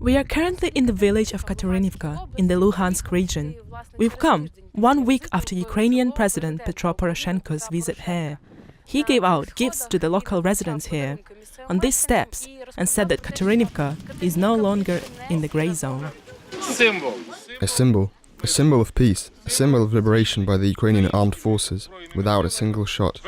We are currently in the village of Katerynivka in the Luhansk region. We've come 1 week after Ukrainian President PETRO Poroshenko's visit here. He gave out gifts to the local residents here on these steps and said that Katerynivka is no longer in the grey zone. A symbol of peace, a symbol of liberation by the Ukrainian Armed Forces, without a single shot.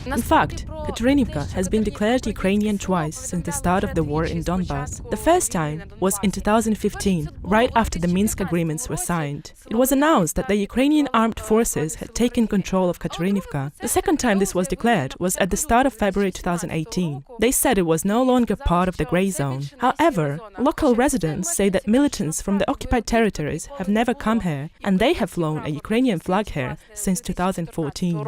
In fact, Katerynivka has been declared Ukrainian twice since the start of the war in Donbass. The first time was in 2015, right after the Minsk agreements were signed. It was announced that the Ukrainian Armed Forces had taken control of Katerynivka. The second time this was declared was at the start of February 2018. They said it was no longer part of the grey zone. However, local residents say that militants from the occupied territories have never come here, and they have flown a Ukrainian flag here since 2014.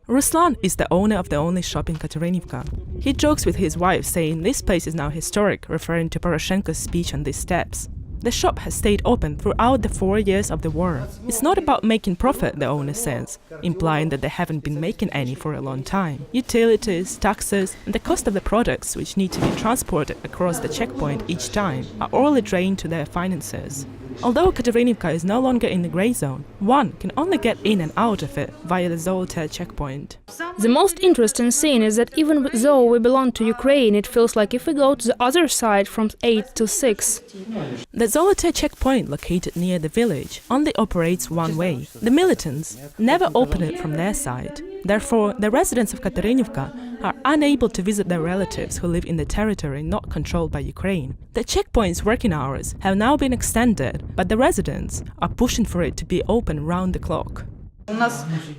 RUSLAN is the owner of the only shop in Katerynivka. He jokes with his wife, saying this place is now historic, referring to Poroshenko's speech on these steps. The shop has stayed open throughout the 4 years of the war. It's not about making profit, the owner says, implying that they haven't been making any for a long time. Utilities, taxes, and the cost of the products which need to be transported across the checkpoint each time are all a drain to their finances. Although Katerynivka is no longer in the grey zone, one can only get in and out of it via the Zolote checkpoint. The most interesting thing is that even though we belong to Ukraine, it feels like if we go to the other side from 8 to 6. The Zolote checkpoint, located near the village, only operates one way. The militants never open it from their side. Therefore, the residents of Katerynivka are unable to visit their relatives who live in the territory not controlled by Ukraine. The checkpoint's working hours have now been extended, but the residents are pushing for it to be open round the clock.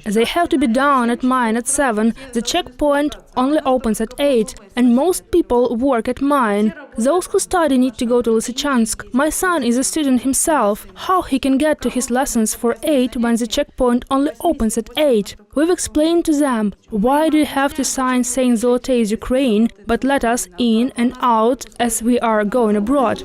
They have to be down at mine at 7, the checkpoint only opens at 8, and most people work at mine. Those who study need to go to Lysychansk. My son is a student himself. How he can get to his lessons for 8 when the checkpoint only opens at 8? We've explained to them, why do you have to sign saying Zolote is Ukraine, but let us in and out as we are going abroad?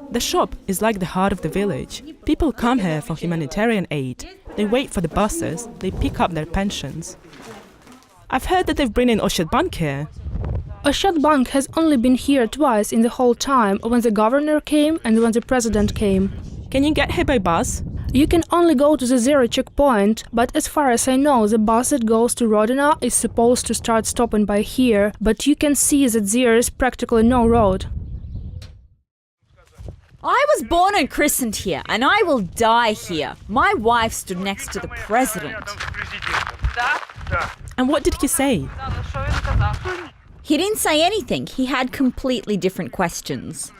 The shop is like the heart of the village. People come here for humanitarian aid. They wait for the buses, they pick up their pensions. I've heard that they've been in Ощадbank here. Ощадbank has only been here twice in the whole time, when the governor came and when the president came. Can you get here by bus? You can only go to the zero checkpoint, but as far as I know, the bus that goes to Rodina is supposed to start stopping by here, but you can see that there is practically no road. I was born and christened here, and I will die here. My wife stood next to the president. And what did he say? He didn't say anything. He had completely different questions.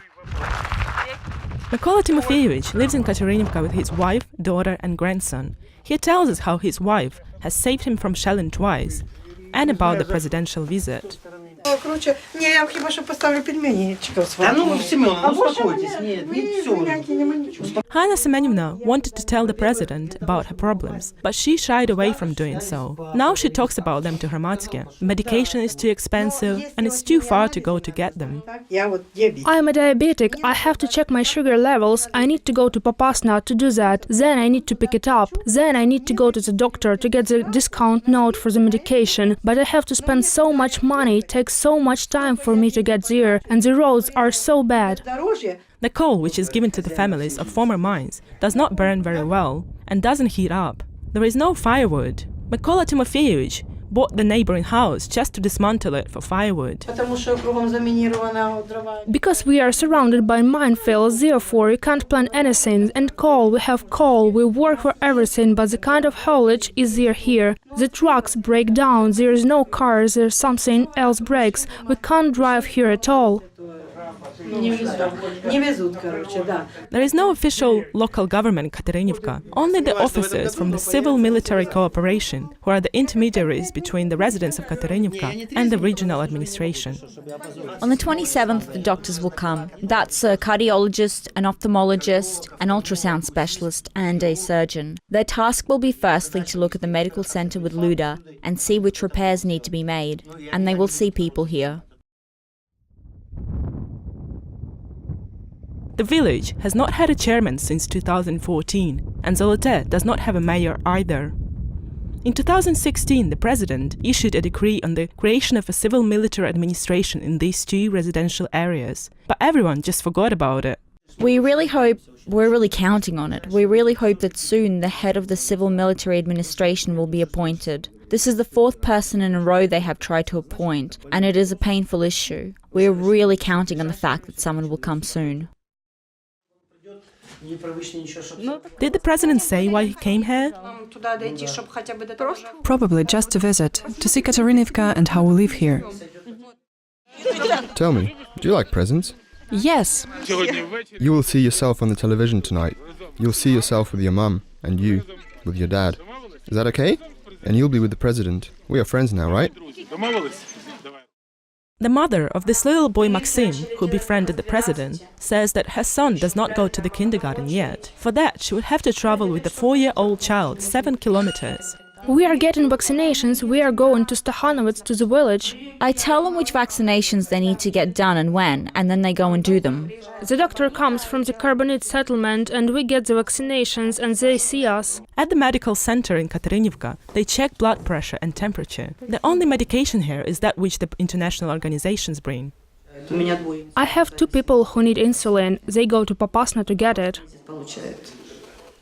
MYKOLA TYMOFIYOVYCH lives in Katerynivka with his wife, daughter and grandson. He tells us how his wife has saved him from shelling twice, and about the presidential visit. HANNA SEMENIVNA wanted to tell the president about her problems, but she shied away from doing so. Now she talks about them to Hromadske. Medication is too expensive and it's too far to go to get them. I'm a diabetic, I have to check my sugar levels, I need to go to Popasna to do that, then I need to pick it up, then I need to go to the doctor to get the discount note for the medication, but I have to spend so much money, it takes so much time for me to get there, and the roads are so bad. The coal, which is given to the families of former mines, does not burn very well and doesn't heat up. There is no firewood. MYKOLA TYMOFIYOVYCH bought the neighboring house just to dismantle it for firewood. Because we are surrounded by minefields, therefore we can't plant anything, and coal, we have coal, we work for everything, but the kind of haulage is there here. The trucks break down, there is no cars, there's something else breaks, we can't drive here at all. There is no official local government in Katerynivka, only the officers from the civil-military cooperation, who are the intermediaries between the residents of Katerynivka and the regional administration. On the 27th, the doctors will come. That's a cardiologist, an ophthalmologist, an ultrasound specialist and a surgeon. Their task will be firstly to look at the medical centre with LIUDA and see which repairs need to be made, and they will see people here. The village has not had a chairman since 2014, and Zolote does not have a mayor either. In 2016, the president issued a decree on the creation of a civil-military administration in these two residential areas, but everyone just forgot about it. We're really counting on it. We really hope that soon the head of the civil-military administration will be appointed. This is the fourth person in a row they have tried to appoint, and it is a painful issue. We're really counting on the fact that someone will come soon. Did the president say why he came here? Probably just to visit, to see Katerynivka and how we live here. Tell me, do you like presents? Yes, You will see yourself on the television tonight. You'll see yourself with your mum, and you with your dad. Is that okay? And you'll be with the president. We are friends now, right? The mother of this little boy Maxim, who befriended the president, says that her son does not go to the kindergarten yet. For that, she would have to travel with the 4-year-old child 7 kilometers. We are getting vaccinations, we are going to Stahanovets to the village. I tell them which vaccinations they need to get done and when, and then they go and do them. The doctor comes from the Carbonate settlement and we get the vaccinations and they see us. At the medical center in Katerynivka, they check blood pressure and temperature. The only medication here is that which the international organizations bring. I have 2 people who need insulin, they go to Popasna to get it.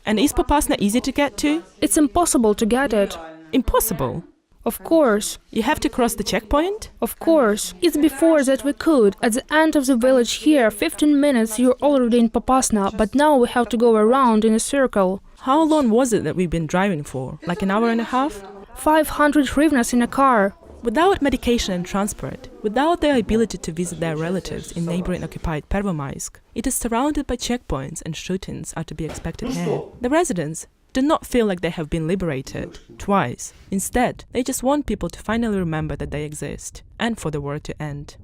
And is Popasna easy to get to? It's impossible to get it. Impossible. Of course. You have to cross the checkpoint? Of course. It's before that we could. At the end of the village here, 15 minutes you're already in Popasna, but now we have to go around in a circle. How long was it that we've been driving for? Like an hour and a half? 500 hryvnias in a car. Without medication and transport, without their ability to visit their relatives in neighboring occupied Pervomaisk, it is surrounded by checkpoints and shootings are to be expected here. The residents do not feel like they have been liberated twice. Instead, they just want people to finally remember that they exist and for the war to end.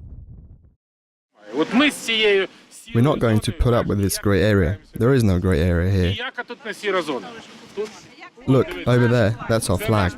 We're not going to put up with this grey area. There is no grey area here. Look, over there, that's our flag.